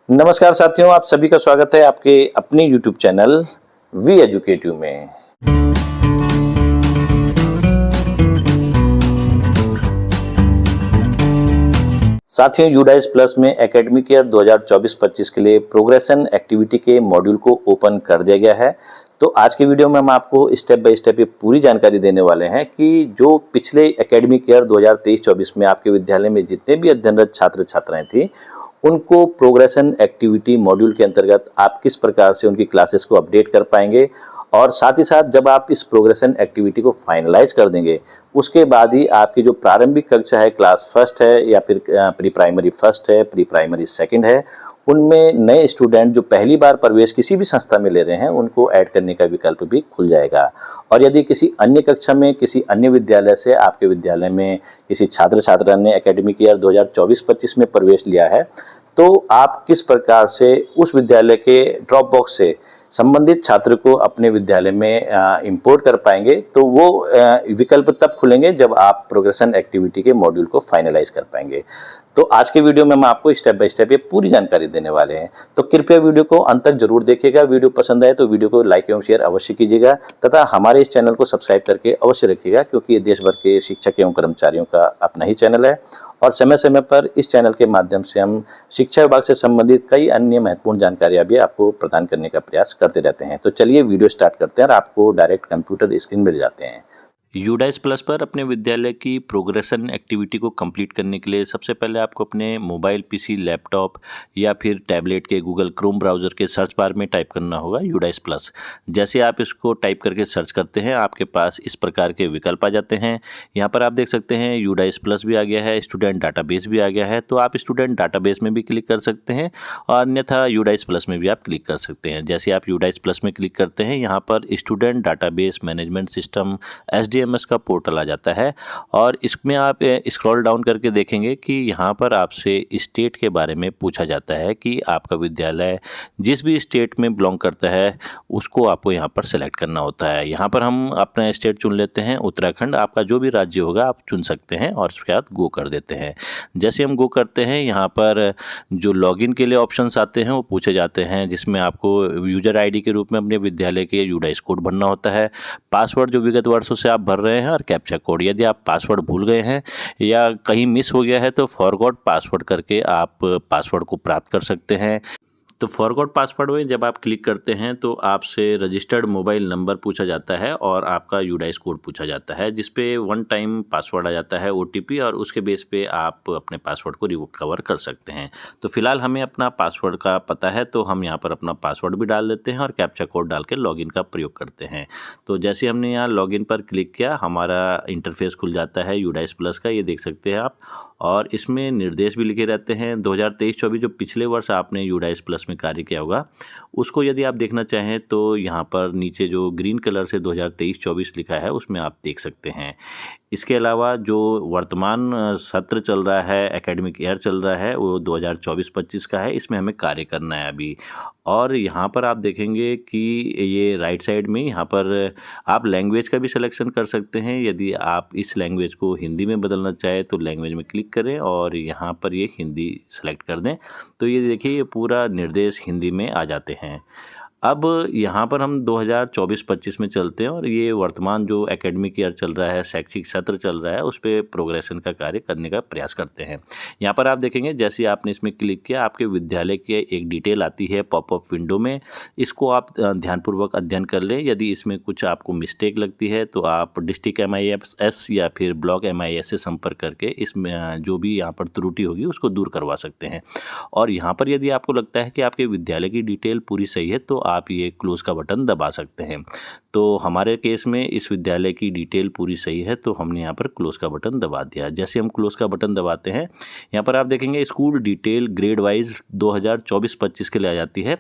नमस्कार साथियों, आप सभी का स्वागत है आपके अपने YouTube चैनल वी एजुकेटिव में। साथियों, यूडाइस प्लस में एकेडमिक ईयर 2024-25 के लिए प्रोग्रेशन एक्टिविटी के मॉड्यूल को ओपन कर दिया गया है। तो आज के वीडियो में हम आपको स्टेप बाय स्टेप ये पूरी जानकारी देने वाले हैं कि जो पिछले एकेडमिक ईयर 2023-24 में आपके विद्यालय में जितने भी अध्ययनरत छात्र छात्राएं थी, उनको प्रोग्रेशन एक्टिविटी मॉड्यूल के अंतर्गत आप किस प्रकार से उनकी क्लासेस को अपडेट कर पाएंगे और साथ ही साथ जब आप इस प्रोग्रेशन एक्टिविटी को फाइनलाइज कर देंगे, उसके बाद ही आपकी जो प्रारंभिक कक्षा है, क्लास फर्स्ट है या फिर प्री प्राइमरी फर्स्ट है, प्री प्राइमरी सेकंड है, उनमें नए स्टूडेंट जो पहली बार प्रवेश किसी भी संस्था में ले रहे हैं, उनको ऐड करने का विकल्प भी खुल जाएगा। और यदि किसी अन्य कक्षा में किसी अन्य विद्यालय से आपके विद्यालय में किसी छात्र छात्रा ने एकेडमिक ईयर 2024-25 में प्रवेश लिया है, तो आप किस प्रकार से उस विद्यालय के ड्रॉप बॉक्स से संबंधित छात्र को अपने विद्यालय में इंपोर्ट कर पाएंगे। तो वो विकल्प तब खुलेंगे जब आप प्रोग्रेशन एक्टिविटी के मॉड्यूल को फाइनलाइज कर पाएंगे। तो आज के वीडियो में हम आपको स्टेप बाय स्टेप ये पूरी जानकारी देने वाले हैं। तो कृपया वीडियो को अंत तक जरूर देखिएगा। वीडियो पसंद आए तो वीडियो को लाइक एवं शेयर अवश्य कीजिएगा तथा हमारे इस चैनल को सब्सक्राइब करके अवश्य रखिएगा, क्योंकि ये देश भर के शिक्षक एवं कर्मचारियों का अपना ही चैनल है और समय समय पर इस चैनल के माध्यम से हम शिक्षा विभाग से संबंधित कई अन्य महत्वपूर्ण जानकारियां भी आपको प्रदान करने का प्रयास करते रहते हैं। तो चलिए वीडियो स्टार्ट करते हैं और आपको डायरेक्ट कंप्यूटर स्क्रीन मिल जाते हैं। यूडाइस प्लस पर अपने विद्यालय की प्रोग्रेशन एक्टिविटी को कंप्लीट करने के लिए सबसे पहले आपको अपने मोबाइल पीसी, लैपटॉप या फिर टैबलेट के गूगल क्रोम ब्राउज़र के सर्च बार में टाइप करना होगा यूडाइस प्लस। जैसे आप इसको टाइप करके सर्च करते हैं, आपके पास इस प्रकार के विकल्प आ जाते हैं। यहाँ पर आप देख सकते हैं यूडाइस प्लस भी आ गया है, स्टूडेंट डाटाबेस भी आ गया है। तो आप स्टूडेंट डाटाबेस में भी क्लिक कर सकते हैं और अन्यथा यूडाइस प्लस में भी आप क्लिक कर सकते हैं। जैसे आप यूडाइस प्लस में क्लिक करते हैं, यहाँ पर स्टूडेंट डाटाबेस मैनेजमेंट सिस्टम एसडीएमएस का पोर्टल आ जाता है और इसमें आप स्क्रॉल डाउन करके देखेंगे कि यहाँ पर आपसे स्टेट के बारे में पूछा जाता है कि आपका विद्यालय जिस भी स्टेट में बिलोंग करता है उसको आपको यहाँ पर सेलेक्ट करना होता है। यहाँ पर हम अपना स्टेट चुन लेते हैं उत्तराखंड। आपका जो भी राज्य होगा आप चुन सकते हैं और उसके बाद गो कर देते हैं। जैसे हम गो करते हैं, यहाँ पर जो लॉगिन के लिए ऑप्शंस आते हैं वो पूछे जाते हैं, जिसमें आपको यूजर आईडी के रूप में अपने विद्यालय के यूडाइस कोड भरना होता है, पासवर्ड जो विगत वर्षों से आप भर रहे हैं और कैप्चा कोड। यदि आप पासवर्ड भूल गए हैं या कहीं मिस हो गया है तो फॉरगॉट पासवर्ड करके आप पासवर्ड को प्राप्त कर सकते हैं। तो फॉरगॉट पासवर्ड में जब आप क्लिक करते हैं तो आपसे रजिस्टर्ड मोबाइल नंबर पूछा जाता है और आपका यूडाइस कोड पूछा जाता है, जिस पे वन टाइम पासवर्ड आ जाता है ओटीपी, और उसके बेस पे आप अपने पासवर्ड को रिकवर कर सकते हैं। तो फिलहाल हमें अपना पासवर्ड का पता है तो हम यहाँ पर अपना पासवर्ड भी डाल देते हैं और कैप्चा कोड डाल के लॉगिन का प्रयोग करते हैं। तो जैसे हमने यहाँ लॉगिन पर क्लिक किया, हमारा इंटरफेस खुल जाता है यूडाइस प्लस का, ये देख सकते हैं आप। और इसमें निर्देश भी लिखे रहते हैं 2023-24 जो पिछले वर्ष आपने यूडाइस प्लस में कार्य किया होगा उसको यदि आप देखना चाहें तो यहाँ पर नीचे जो ग्रीन कलर से 2023-24 लिखा है उसमें आप देख सकते हैं। इसके अलावा जो वर्तमान सत्र चल रहा है, एकेडमिक ईयर चल रहा है, वो 2024-25 का है। इसमें हमें कार्य करना है अभी। और यहाँ पर आप देखेंगे कि ये राइट साइड में यहाँ पर आप लैंग्वेज का भी सिलेक्शन कर सकते हैं। यदि आप इस लैंग्वेज को हिंदी में बदलना चाहें तो लैंग्वेज में क्लिक करें और यहाँ पर ये हिंदी सेलेक्ट कर दें। तो ये देखिए, ये पूरा निर्देश हिंदी में आ जाते हैं। अब यहाँ पर हम 2024-25 में चलते हैं और ये वर्तमान जो एकेडमिक ईयर चल रहा है, शैक्षिक सत्र चल रहा है, उस पर प्रोग्रेशन का कार्य करने का प्रयास करते हैं। यहाँ पर आप देखेंगे जैसे आपने इसमें क्लिक किया, आपके विद्यालय की एक डिटेल आती है पॉपअप विंडो में। इसको आप ध्यानपूर्वक अध्ययन कर लें। यदि इसमें कुछ आपको मिस्टेक लगती है तो आप डिस्ट्रिक्ट MIS या फिर ब्लॉक MIS से संपर्क करके इसमें जो भी यहाँ पर त्रुटि होगी उसको दूर करवा सकते हैं। और यहाँ पर यदि आपको लगता है कि आपके विद्यालय की डिटेल पूरी सही है तो आप ये क्लोज का बटन दबा सकते हैं। तो हमारे केस में इस विद्यालय की डिटेल पूरी सही है तो हमने यहाँ पर क्लोज का बटन दबा दिया। जैसे हम क्लोज का बटन दबाते हैं, यहाँ पर आप देखेंगे स्कूल डिटेल ग्रेड वाइज 2024-25 के लिए आ जाती है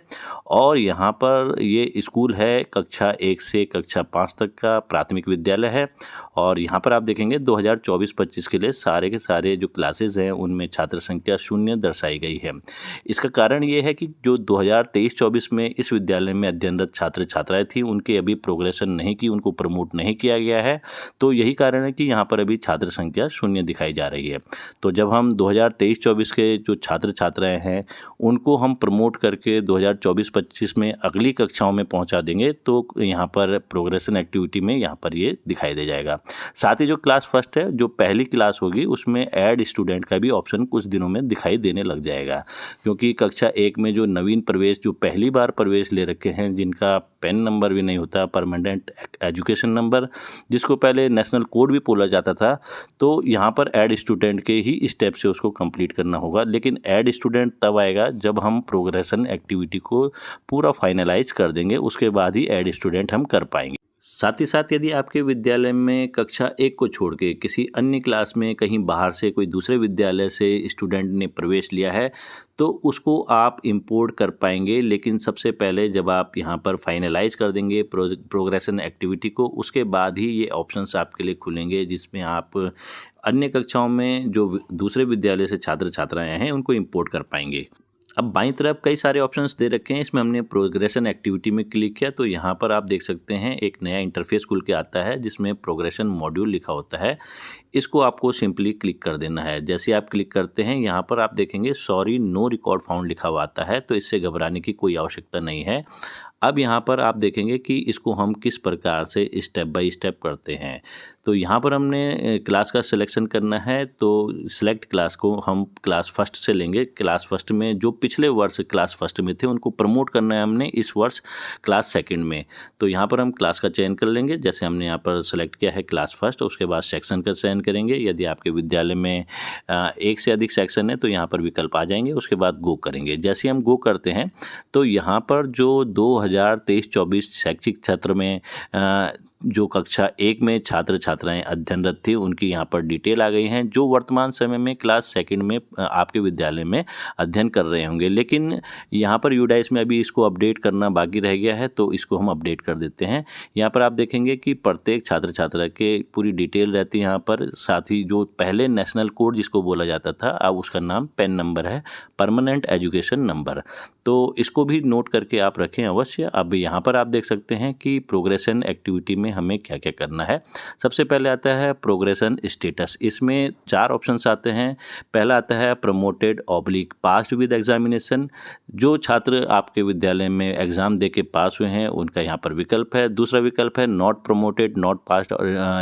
और यहाँ पर ये स्कूल है कक्षा 1 से कक्षा 5 तक का प्राथमिक विद्यालय है। और यहाँ पर आप देखेंगे 2024-25 के लिए सारे के सारे जो क्लासेज हैं उनमें छात्र संख्या 0 दर्शाई गई है। इसका कारण ये है कि जो 2023-24 में इस विद्यालय में अध्ययनरत छात्र छात्राएं थी उनके अभी प्रोग्रेशन नहीं की, उनको प्रमोट नहीं किया गया है। तो यही कारण है कि यहाँ पर अभी छात्र संख्या शून्य दिखाई जा रही है। तो जब हम 2023-24 के जो छात्र छात्राएं हैं उनको हम प्रमोट करके 2024-25 में अगली कक्षाओं में पहुंचा देंगे तो यहाँ पर प्रोग्रेशन एक्टिविटी में यहाँ पर ये दिखाई दे जाएगा। साथ ही जो क्लास फर्स्ट है, जो पहली क्लास होगी, उसमें ऐड स्टूडेंट का भी ऑप्शन कुछ दिनों में दिखाई देने लग जाएगा, क्योंकि कक्षा 1 में जो नवीन प्रवेश, जो पहली बार प्रवेश ले रखे हैं, जिनका पेन नंबर भी नहीं होता, परमानेंट एजुकेशन नंबर, जिसको पहले नेशनल कोड भी बोला जाता था, तो यहाँ पर ऐड स्टूडेंट के ही स्टेप से उसको कंप्लीट करना होगा। लेकिन ऐड स्टूडेंट तब आएगा जब हम प्रोग्रेशन एक्टिविटी को पूरा फाइनलाइज कर देंगे, उसके बाद ही ऐड स्टूडेंट हम कर पाएंगे। साथ ही साथ यदि आपके विद्यालय में कक्षा 1 को छोड़ के किसी अन्य क्लास में कहीं बाहर से कोई दूसरे विद्यालय से स्टूडेंट ने प्रवेश लिया है तो उसको आप इंपोर्ट कर पाएंगे। लेकिन सबसे पहले जब आप यहाँ पर फाइनलाइज कर देंगे प्रोग्रेशन एक्टिविटी को, उसके बाद ही ये ऑप्शंस आपके लिए खुलेंगे जिसमें आप अन्य कक्षाओं में जो दूसरे विद्यालय से छात्र छात्राएँ हैं उनको इंपोर्ट कर पाएंगे। अब बाईं तरफ कई सारे ऑप्शंस दे रखे हैं, इसमें हमने प्रोग्रेशन एक्टिविटी में क्लिक किया तो यहाँ पर आप देख सकते हैं एक नया इंटरफेस खुल के आता है जिसमें प्रोग्रेशन मॉड्यूल लिखा होता है। इसको आपको सिंपली क्लिक कर देना है। जैसे आप क्लिक करते हैं यहाँ पर आप देखेंगे सॉरी नो रिकॉर्ड फाउंड लिखा हुआ आता है, तो इससे घबराने की कोई आवश्यकता नहीं है। अब यहाँ पर आप देखेंगे कि इसको हम किस प्रकार से स्टेप बाय स्टेप करते हैं। तो यहाँ पर हमने क्लास का सिलेक्शन करना है, तो सिलेक्ट क्लास को हम क्लास फर्स्ट से लेंगे। क्लास फर्स्ट में जो पिछले वर्ष क्लास फर्स्ट में थे उनको प्रमोट करना है हमने इस वर्ष क्लास सेकंड में। तो यहाँ पर हम क्लास का चयन कर लेंगे। जैसे हमने यहाँ पर सेलेक्ट किया है क्लास फर्स्ट, उसके बाद सेक्शन का चयन करेंगे। यदि आपके विद्यालय में एक से अधिक सेक्शन है तो यहाँ पर विकल्प आ जाएंगे, उसके बाद गो करेंगे। जैसे हम गो करते हैं तो यहाँ पर जो 2023-24 शैक्षिक सत्र में जो कक्षा 1 में छात्र छात्राएं अध्ययनरत थी उनकी यहाँ पर डिटेल आ गई हैं, जो वर्तमान समय में क्लास सेकंड में आपके विद्यालय में अध्ययन कर रहे होंगे। लेकिन यहाँ पर यूडाइस में अभी इसको अपडेट करना बाकी रह गया है, तो इसको हम अपडेट कर देते हैं। यहाँ पर आप देखेंगे कि प्रत्येक छात्र छात्रा के पूरी डिटेल रहती है यहाँ पर। साथ ही जो पहले नेशनल कोड जिसको बोला जाता था, अब उसका नाम पेन नंबर है, परमानेंट एजुकेशन नंबर। तो इसको भी नोट करके आप रखें अवश्य। अब यहाँ पर आप देख सकते हैं कि प्रोग्रेशन एक्टिविटी में हमें क्या क्या करना है। सबसे पहले आता है प्रोग्रेशन स्टेटस। इसमें 4 ऑप्शंस आते हैं। पहला आता है promoted oblique passed with examination. जो छात्र आपके विद्यालय में एग्जाम दे के पास हुए हैं उनका यहाँ पर विकल्प है। दूसरा विकल्प है not promoted not passed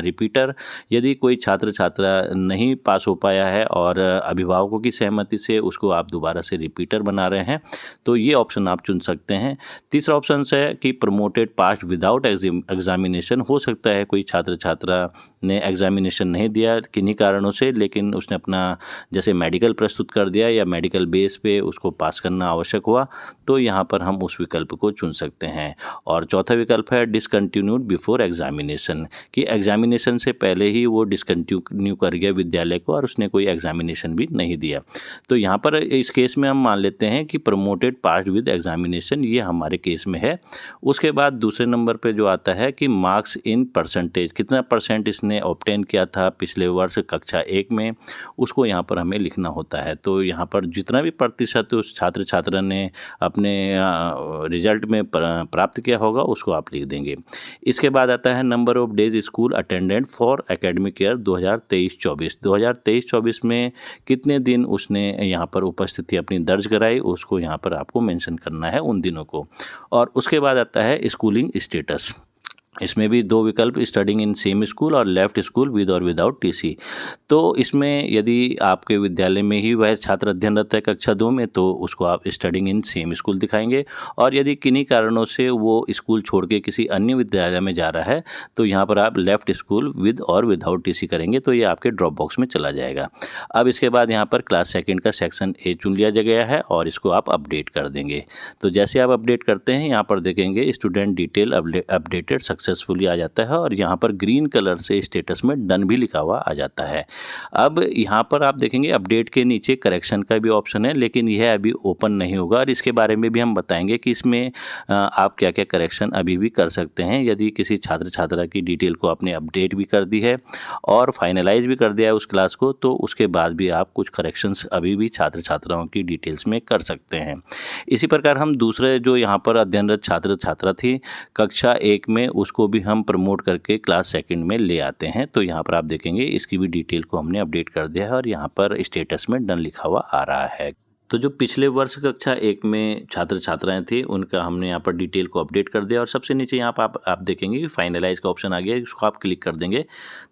repeater. यदि कोई छात्र छात्रा नहीं पास हो पाया है और अभिभावकों की सहमति से उसको आप दोबारा से रिपीटर बना रहे हैं तो ये ऑप्शन आप चुन सकते हैं। तीसरा ऑप्शन है कि प्रमोटेड पास्ड विदाउट एग्जामिनेशन। हो सकता है कोई छात्र छात्रा ने एग्जामिनेशन नहीं दिया किन्हीं कारणों से, लेकिन उसने अपना जैसे मेडिकल प्रस्तुत कर दिया या मेडिकल बेस पे उसको पास करना आवश्यक हुआ, तो यहाँ पर हम उस विकल्प को चुन सकते हैं। और चौथा विकल्प है डिसकंटिन्यूड बिफोर एग्जामिनेशन, कि एग्जामिनेशन से पहले ही वो डिसकंटिन्यू कर गया विद्यालय को और उसने कोई एग्जामिनेशन भी नहीं दिया। तो यहाँ पर इस केस में हम मान लेते हैं कि प्रमोटेड पास्ड विद एग्जामिनेशन ये हमारे केस में है। उसके बाद दूसरे नंबर पे जो आता है कि मार्क्स इन परसेंटेज, कितना परसेंट इसने ऑब्टेन किया था पिछले वर्ष कक्षा 1 में, उसको यहाँ पर हमें लिखना होता है। तो यहाँ पर जितना भी प्रतिशत उस छात्र छात्रा ने अपने रिजल्ट में प्राप्त किया होगा उसको आप लिख देंगे। इसके बाद आता है number of days school attendant for academic year 2023-24। 2023-24 में कितने दिन उसने यहाँ पर उपस्थिति अपनी दर्ज कराई, उसको यहाँ पर आपको मेंशन करना है उन दिनों को। और उसके बाद आता है स्कूलिंग स्टेटस। इसमें भी 2 विकल्प, स्टडिंग इन सेम स्कूल और लेफ्ट स्कूल विद और विदाउट टीसी। तो इसमें यदि आपके विद्यालय में ही वह छात्र अध्ययनरत है कक्षा 2 में तो उसको आप स्टडिंग इन सेम स्कूल दिखाएंगे। और यदि किन्हीं कारणों से वो स्कूल छोड़ के किसी अन्य विद्यालय में जा रहा है तो यहाँ पर आप लेफ्ट स्कूल विद और विदाउट टीसी करेंगे, तो ये आपके ड्रॉप बॉक्स में चला जाएगा। अब इसके बाद यहाँ पर क्लास सेकेंड का सेक्शन ए चुन लिया गया है और इसको आप अपडेट कर देंगे। तो जैसे आप अपडेट करते हैं यहाँ पर देखेंगे स्टूडेंट डिटेल अपडेटेड सक्सेसफुली आ जाता है और यहाँ पर ग्रीन कलर से स्टेटस में डन भी लिखा हुआ आ जाता है। अब यहाँ पर आप देखेंगे अपडेट के नीचे करेक्शन का भी ऑप्शन है, लेकिन यह अभी ओपन नहीं होगा और इसके बारे में भी हम बताएंगे कि इसमें आप क्या क्या करेक्शन अभी भी कर सकते हैं। यदि किसी छात्र छात्रा की डिटेल को आपने अपडेट भी कर दी है और फाइनलाइज भी कर दिया है उस क्लास को, तो उसके बाद भी आप कुछ करेक्शंस अभी भी छात्र छात्राओं की डिटेल्स में कर सकते हैं। इसी प्रकार हम दूसरे जो यहाँ पर अध्ययनरत छात्र छात्रा थी कक्षा 1 में, उसको उसको भी हम प्रमोट करके क्लास सेकंड में ले आते हैं। तो यहाँ पर आप देखेंगे इसकी भी डिटेल को हमने अपडेट कर दिया है और यहाँ पर स्टेटस में डन लिखा हुआ आ रहा है। तो जो पिछले वर्ष कक्षा 1 में छात्र छात्राएं थे उनका हमने यहाँ पर डिटेल को अपडेट कर दिया और सबसे नीचे यहाँ पर आप देखेंगे कि फाइनलाइज का ऑप्शन आ गया है, इसको आप क्लिक कर देंगे।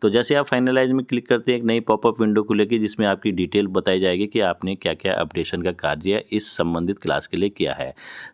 तो जैसे आप फाइनलाइज में क्लिक करते हैं एक नई पॉपअप विंडो खुलेगी जिसमें आपकी डिटेल बताई जाएगी कि आपने क्या क्या अपडेशन का कार्य इस संबंधित क्लास के लिए किया है।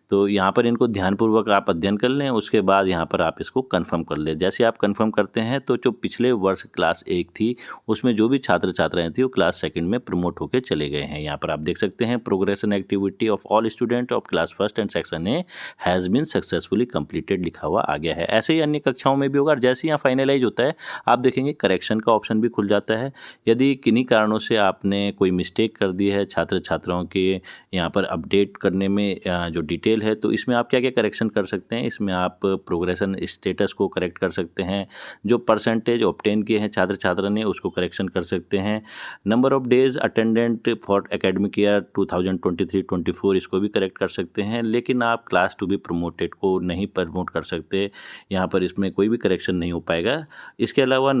तो यहाँ पर इनको ध्यानपूर्वक आप अध्ययन कर लें, उसके बाद यहाँ पर आप इसको कन्फर्म कर लें। जैसे आप कन्फर्म करते हैं तो जो पिछले वर्ष क्लास 1 थी उसमें जो भी छात्र छात्राएँ थी वो क्लास सेकेंड में प्रमोट होकर चले गए हैं। यहाँ पर आप देख सकते हैं progression activity of all student of class first and section A has been successfully completed लिखा हुआ आ गया है। ऐसे ही अन्य कक्षाओं में भी होगा। और जैसे यहाँ फाइनलाइज होता है आप देखेंगे करेक्शन का ऑप्शन भी खुल जाता है। यदि किन्हीं कारणों से आपने कोई मिस्टेक कर दी है छात्र छात्राओं के यहाँ पर अपडेट करने में जो डिटेल है, तो इसमें आप क्या क्या करेक्शन कर सकते हैं। इसमें आप प्रोग्रेशन स्टेटस को करेक्ट कर सकते हैं, जो परसेंटेज ऑब्टेन किए हैं छात्र छात्रा ने उसको करेक्शन कर सकते हैं, number of days attendant for academic year 2023-24 इसको भी करेक्ट कर सकते हैं। लेकिन आप क्लास टू बी प्रमोटेड को नहीं प्रमोट कर सकते, यहाँ पर इसमें कोई भी करेक्शन नहीं हो पाएगा। इसके अलावा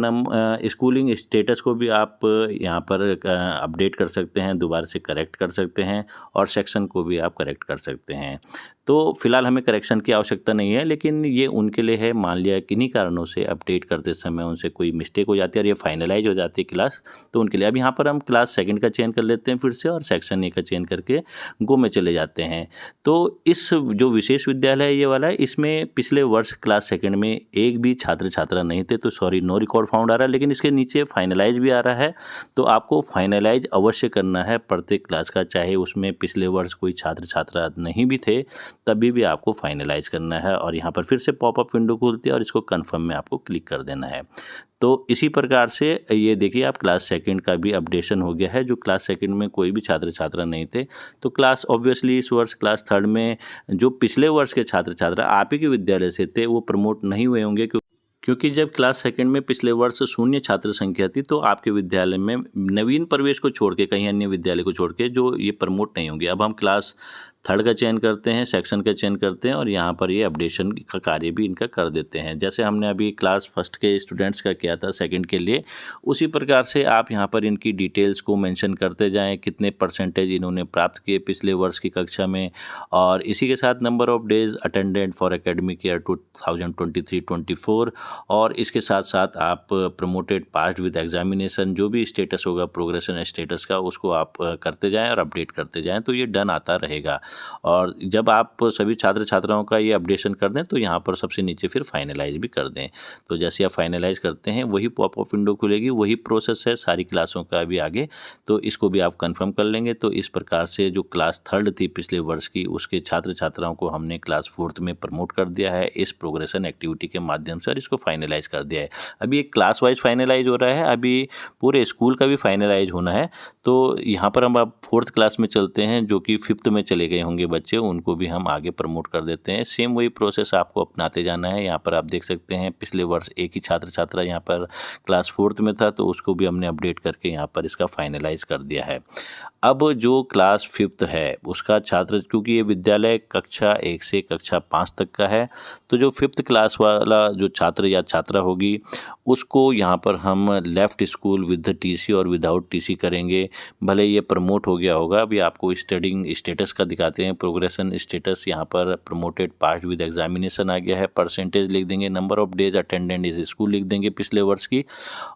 स्कूलिंग स्टेटस को भी आप यहाँ पर अपडेट कर सकते हैं, दोबारा से करेक्ट कर सकते हैं और सेक्शन को भी आप करेक्ट कर सकते हैं। तो फिलहाल हमें करेक्शन की आवश्यकता नहीं है, लेकिन ये उनके लिए है मान लिया किन्हीं कारणों से अपडेट करते समय उनसे कोई मिस्टेक हो जाती है और ये फाइनलाइज हो जाती है क्लास, तो उनके लिए अब यहाँ पर हम क्लास सेकंड का चयन कर लेते हैं फिर से और सेक्शन ए का चयन करके गो में चले जाते हैं। तो इस जो विशेष विद्यालय है ये वाला है, इसमें पिछले वर्ष क्लास सेकंड में एक भी छात्र छात्रा नहीं थे, तो सॉरी नो रिकॉर्ड फाउंड आ रहा है, लेकिन इसके नीचे फाइनलाइज भी आ रहा है। तो आपको फाइनलाइज अवश्य करना है प्रत्येक क्लास का, चाहे उसमें पिछले वर्ष कोई छात्र छात्रा नहीं भी थे तभी भी आपको फाइनलाइज करना है। और यहाँ पर फिर से पॉपअप विंडो खुलती है और इसको कन्फर्म में आपको क्लिक कर देना है। तो इसी प्रकार से ये देखिए आप क्लास सेकंड का भी अपडेशन हो गया है। जो क्लास सेकंड में कोई भी छात्र छात्रा नहीं थे, तो क्लास ऑब्वियसली इस वर्ष क्लास थर्ड में जो पिछले वर्ष के छात्र छात्रा आप ही के विद्यालय से थे वो प्रमोट नहीं हुए होंगे, क्योंकि जब क्लास सेकंड में पिछले वर्ष 0 छात्र संख्या थी तो आपके विद्यालय में नवीन प्रवेश को छोड़ के कहीं अन्य विद्यालय को छोड़ के जो ये प्रमोट नहीं होंगे। अब हम क्लास थर्ड का चयन करते हैं, सेक्शन का चयन करते हैं और यहाँ पर ये अपडेशन का कार्य भी इनका कर देते हैं। जैसे हमने अभी क्लास फर्स्ट के स्टूडेंट्स का किया था सेकंड के लिए, उसी प्रकार से आप यहाँ पर इनकी डिटेल्स को मेंशन करते जाएं, कितने परसेंटेज इन्होंने प्राप्त किए पिछले वर्ष की कक्षा में, और इसी के साथ number of days attendant for academic year 2023-24, और इसके साथ साथ आप प्रमोटेड पास्ड विद एग्जामिनेशन जो भी स्टेटस होगा प्रोग्रेशन स्टेटस का उसको आप करते जाएँ और अपडेट करते जाएँ, तो ये डन आता रहेगा। और जब आप सभी छात्र छात्राओं का ये अपडेशन कर दें तो यहाँ पर सबसे नीचे फिर फाइनलाइज भी कर दें। तो जैसे आप फाइनलाइज करते हैं वही पॉपअप विंडो खुलेगी, वही प्रोसेस है सारी क्लासों का भी आगे, तो इसको भी आप कंफर्म कर लेंगे। तो इस प्रकार से जो क्लास थर्ड थी पिछले वर्ष की उसके छात्र छात्राओं को हमने क्लास फोर्थ में प्रमोट कर दिया है इस प्रोग्रेशन एक्टिविटी के माध्यम से और इसको फाइनलाइज कर दिया है। अभी एक क्लास वाइज फाइनलाइज हो रहा है, अभी पूरे स्कूल का भी फाइनलाइज होना है। तो यहाँ पर हम अब फोर्थ क्लास में चलते हैं, जो कि फिफ्थ में चले गए होंगे बच्चे, उनको भी हम आगे प्रमोट कर देते हैं। सेम वही प्रोसेस आपको अपनाते जाना है। यहाँ पर आप देख सकते हैं पिछले वर्ष एक ही छात्र छात्रा यहाँ पर क्लास फोर्थ में था, तो उसको भी हमने अपडेट करके यहाँ पर इसका फाइनलाइज कर दिया है। अब जो क्लास फिफ्थ है उसका छात्र, क्योंकि ये विद्यालय कक्षा 1 से कक्षा 5 तक का है, तो जो फिफ्थ क्लास वाला जो छात्र या छात्रा होगी उसको यहाँ पर हम लेफ्ट स्कूल विद टीसी और विदाउट टीसी करेंगे। भले ये प्रमोट हो गया होगा, अभी आपको स्टडिंग स्टेटस का दिखाते हैं। प्रोग्रेशन स्टेटस यहाँ पर प्रमोटेड पास्ड विद एग्जामिनेशन आ गया है, परसेंटेज लिख देंगे, नंबर ऑफ डेज अटेंडेंट इस स्कूल लिख देंगे पिछले वर्ष की,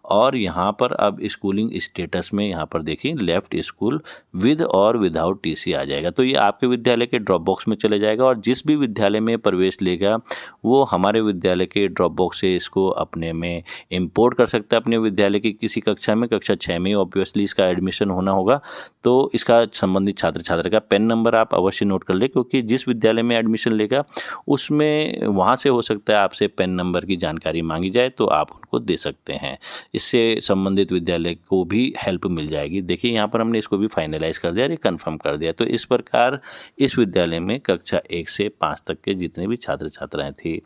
और यहाँ पर अब स्कूलिंग स्टेटस में यहाँ पर देखिए लेफ्ट स्कूल विद और विदाउट टीसी आ जाएगा। तो ये आपके विद्यालय के ड्रॉप बॉक्स में चले जाएगा और जिस भी विद्यालय में प्रवेश लेगा वो हमारे विद्यालय के ड्रॉप बॉक्स से इसको अपने में इंपोर्ट कर सकता है अपने विद्यालय की किसी कक्षा में। कक्षा 6 में ऑब्वियसली इसका एडमिशन होना होगा, तो इसका संबंधित छात्र छात्रा का पेन नंबर आप अवश्य नोट कर ले, क्योंकि जिस विद्यालय में एडमिशन लेगा उसमें वहाँ से हो सकता है आपसे पेन नंबर की जानकारी मांगी जाए, तो आप उनको दे सकते हैं। इससे संबंधित विद्यालय को भी हेल्प मिल जाएगी। देखिए यहाँ पर हमने इसको भी फाइनलाइज कर दिया और ये कन्फर्म कर दिया। तो इस प्रकार इस विद्यालय में कक्षा 1 से 5 तक के जितने भी छात्र छात्राएँ थी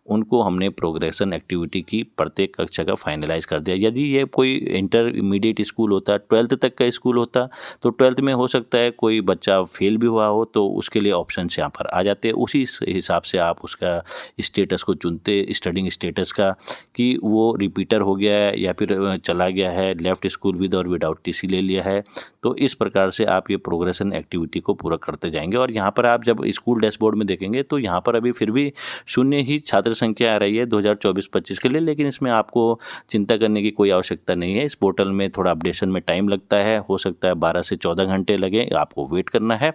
उनको हमने प्रोग्रेशन एक्टिविटी की प्रत्येक कक्षा का फाइनलाइज कर दिया। यदि ये कोई इंटरमीडिएट स्कूल होता, 12th तक का स्कूल होता, तो 12th में हो सकता है कोई बच्चा फेल भी हुआ हो, तो उसके लिए ऑप्शन यहाँ पर आ जाते हैं। उसी हिसाब से आप उसका स्टेटस को चुनते, स्टडिंग स्टेटस का, कि वो रिपीटर हो गया है या फिर चला गया है, लेफ्ट स्कूल विद और विदाउट टीसी ले लिया है। तो इस प्रकार से आप ये प्रोग्रेशन एक्टिविटी को पूरा करते जाएंगे। और यहाँ पर आप जब स्कूल डैशबोर्ड में देखेंगे तो यहाँ पर अभी फिर भी 0 ही छात्र संख्या आ रही है 2024-25 के लिए, लेकिन इसमें आपको चिंता करने की कोई आवश्यकता नहीं है। इस पोर्टल में थोड़ा अपडेशन में टाइम लगता है, हो सकता है 12 से 14 घंटे लगे, आपको वेट करना है।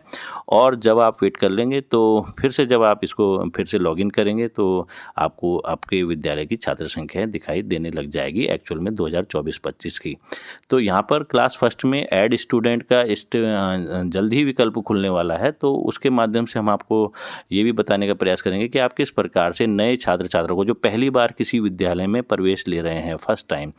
और जब आप वेट कर लेंगे तो फिर से जब आप इसको फिर से लॉगिन करेंगे तो आपको आपके विद्यालय की छात्र संख्या दिखाई देने लग जाएगी एक्चुअल में 2024-25 की। तो यहाँ पर क्लास फर्स्ट में ऐड स्टूडेंट का जल्द ही विकल्प खुलने वाला है, तो उसके माध्यम से हम आपको ये भी बताने का प्रयास करेंगे कि आप किस प्रकार से नए छात्र छात्रों को जो पहली बार किसी विद्यालय में प्रवेश ले रहे हैं फर्स्ट टाइम,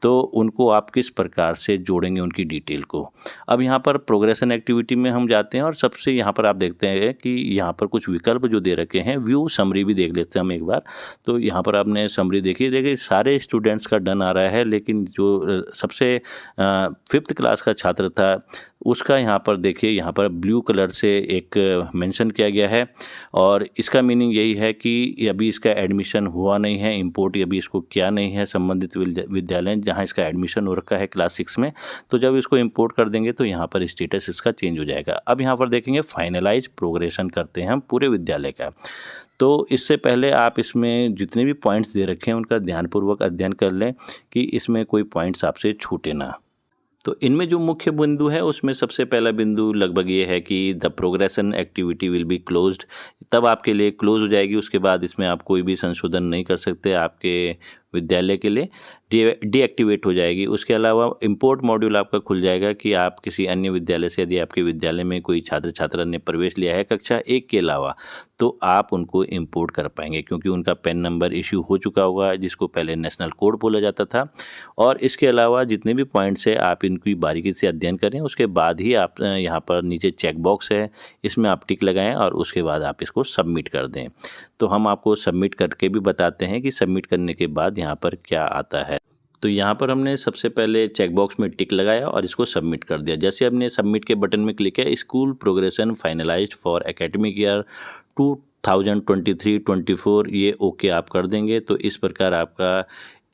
तो उनको आप किस प्रकार से जोड़ेंगे उनकी डिटेल को। अब यहाँ पर प्रोग्रेशन एक्टिविटी में हम जाते हैं और सबसे यहाँ पर आप देखते हैं कि यहाँ पर कुछ विकल्प जो दे रखे हैं, व्यू समरी भी देख लेते हैं हम एक बार। तो यहाँ पर आपने समरी देखिए सारे स्टूडेंट्स का डन आ रहा है, लेकिन जो सबसे 5th क्लास का छात्र था उसका यहाँ पर देखिए, यहाँ पर ब्लू कलर से एक मेंशन किया गया है और इसका मीनिंग यही है कि अभी इसका एडमिशन हुआ नहीं है, इंपोर्ट अभी इसको किया नहीं है संबंधित विद्यालय जहाँ इसका एडमिशन हो रखा है क्लास 6 में। तो जब इसको इंपोर्ट कर देंगे तो यहाँ पर स्टेटस इसका चेंज हो जाएगा। अब यहाँ पर देखेंगे फाइनलाइज प्रोग्रेशन करते हैं हम पूरे विद्यालय का। तो इससे पहले आप इसमें जितने भी पॉइंट्स दे रखे हैं उनका ध्यानपूर्वक अध्ययन कर लें कि इसमें कोई पॉइंट्स आपसे छूटे ना। तो इनमें जो मुख्य बिंदु है उसमें सबसे पहला बिंदु लगभग ये है कि the progression activity will be closed, तब आपके लिए क्लोज हो जाएगी। उसके बाद इसमें आप कोई भी संशोधन नहीं कर सकते, आपके विद्यालय के लिए डीएक्टिवेट हो जाएगी। उसके अलावा इंपोर्ट मॉड्यूल आपका खुल जाएगा कि आप किसी अन्य विद्यालय से, यदि आपके विद्यालय में कोई छात्र छात्रा ने प्रवेश लिया है कक्षा 1 के अलावा, तो आप उनको इंपोर्ट कर पाएंगे क्योंकि उनका पैन नंबर इश्यू हो चुका होगा, जिसको पहले नेशनल कोड बोला जाता था। और इसके अलावा जितने भी पॉइंट्स है आप इनकी बारीकी से अध्ययन करें, उसके बाद ही आप यहाँ पर नीचे चेक बॉक्स है इसमें आप टिक लगाएं और उसके बाद आप इसको सबमिट कर दें। तो हम आपको सबमिट करके भी बताते हैं कि सबमिट करने के बाद यहाँ पर क्या आता है। तो यहाँ पर हमने सबसे पहले चेक बॉक्स में टिक लगाया और इसको सबमिट कर दिया। जैसे हमने सबमिट के बटन में क्लिक किया, school progression finalised for academic year 2023-24 ये ओके आप कर देंगे। तो इस प्रकार आपका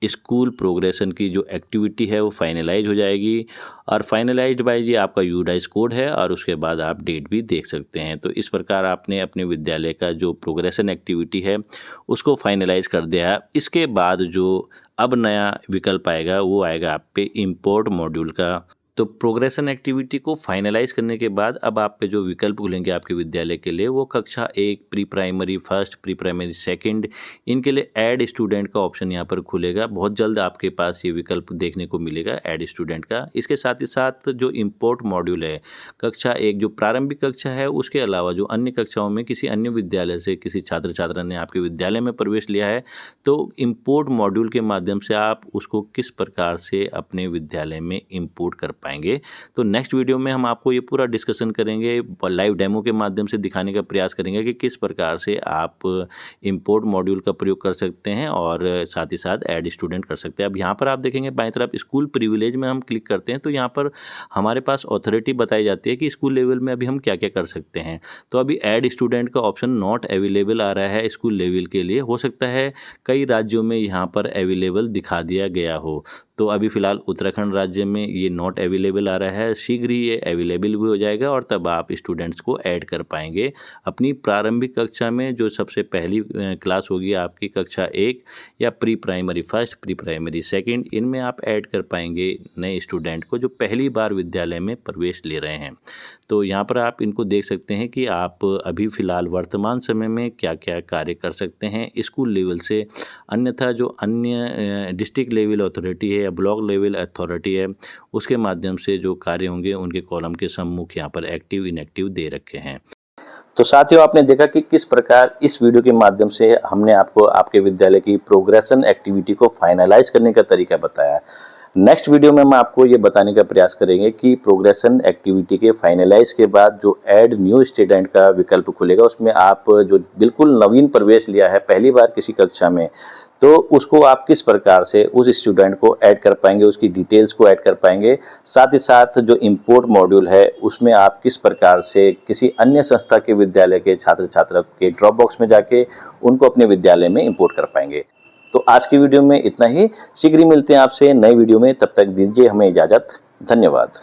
स्कूल प्रोग्रेशन की जो एक्टिविटी है वो फाइनलाइज हो जाएगी। और फाइनलाइज्ड बाय ये आपका यूडाइस कोड है और उसके बाद आप डेट भी देख सकते हैं। तो इस प्रकार आपने अपने विद्यालय का जो प्रोग्रेशन एक्टिविटी है उसको फाइनलाइज कर दिया है। इसके बाद जो अब नया विकल्प आएगा वो आएगा आप पे इंपोर्ट मॉड्यूल का। तो प्रोग्रेशन एक्टिविटी को फाइनलाइज करने के बाद अब आप पे जो विकल्प खुलेंगे आपके विद्यालय के लिए, वो कक्षा 1, pre primary first, pre primary second, इनके लिए ऐड स्टूडेंट का ऑप्शन यहाँ पर खुलेगा। बहुत जल्द आपके पास ये विकल्प देखने को मिलेगा ऐड स्टूडेंट का। इसके साथ ही साथ जो इंपोर्ट मॉड्यूल है कक्षा 1 जो प्रारंभिक कक्षा है, उसके अलावा जो अन्य कक्षाओं में किसी अन्य विद्यालय से किसी छात्र छात्रा ने आपके विद्यालय में प्रवेश लिया है, तो इंपोर्ट मॉड्यूल के माध्यम से आप उसको किस प्रकार से अपने विद्यालय में इंपोर्ट कर पाएंगे। तो नेक्स्ट वीडियो में हम आपको ये पूरा डिस्कशन करेंगे, लाइव डेमो के माध्यम से दिखाने का प्रयास करेंगे कि किस प्रकार से आप इंपोर्ट मॉड्यूल का प्रयोग कर सकते हैं और साथ ही साथ ऐड स्टूडेंट कर सकते हैं। अब यहाँ पर आप देखेंगे बाईं तरफ स्कूल प्रिविलेज में हम क्लिक करते हैं तो यहाँ पर हमारे पास ऑथोरिटी बताई जाती है कि स्कूल लेवल में अभी हम क्या क्या कर सकते हैं। तो अभी ऐड स्टूडेंट का ऑप्शन नॉट अवेलेबल आ रहा है स्कूल लेवल के लिए। हो सकता है कई राज्यों में यहाँ पर अवेलेबल दिखा दिया गया हो, तो अभी फ़िलहाल उत्तराखंड राज्य में ये नॉट अवेलेबल आ रहा है। शीघ्र ही ये अवेलेबल भी हो जाएगा और तब आप स्टूडेंट्स को ऐड कर पाएंगे अपनी प्रारंभिक कक्षा में। जो सबसे पहली क्लास होगी आपकी कक्षा 1 या pre primary first, pre primary second, इनमें आप ऐड कर पाएंगे नए स्टूडेंट को जो पहली बार विद्यालय में प्रवेश ले रहे हैं। तो यहाँ पर आप इनको देख सकते हैं कि आप अभी फ़िलहाल वर्तमान समय में क्या क्या कार्य कर सकते हैं स्कूल लेवल से। अन्यथा जो अन्य डिस्ट्रिक्ट लेवल अथॉरिटी है या ब्लॉक लेवल अथॉरिटी है, उसके माध्यम से जो कार्य होंगे उनके कॉलम के सम्मुख यहाँ पर एक्टिव इनएक्टिव दे रखे हैं। तो साथियों, आपने देखा कि किस प्रकार इस वीडियो के माध्यम से हमने आपको आपके विद्यालय की प्रोग्रेशन एक्टिविटी को फाइनलाइज करने का तरीका बताया। नेक्स्ट वीडियो में हम आपको ये बताने का प्रयास करेंगे कि प्रोग्रेशन एक्टिविटी के फाइनलाइज के बाद जो ऐड न्यू स्टूडेंट का विकल्प खुलेगा, उसमें आप जो बिल्कुल नवीन प्रवेश लिया है पहली बार किसी कक्षा में, तो उसको आप किस प्रकार से उस स्टूडेंट को ऐड कर पाएंगे, उसकी डिटेल्स को ऐड कर पाएंगे। साथ ही साथ जो इंपोर्ट मॉड्यूल है उसमें आप किस प्रकार से किसी अन्य संस्था के विद्यालय के छात्र छात्रा के ड्रॉप बॉक्स में जाके उनको अपने विद्यालय में इंपोर्ट कर पाएंगे। तो आज की वीडियो में इतना ही। शीघ्र ही मिलते हैं आपसे नए वीडियो में, तब तक दीजिए हमें इजाज़त। धन्यवाद।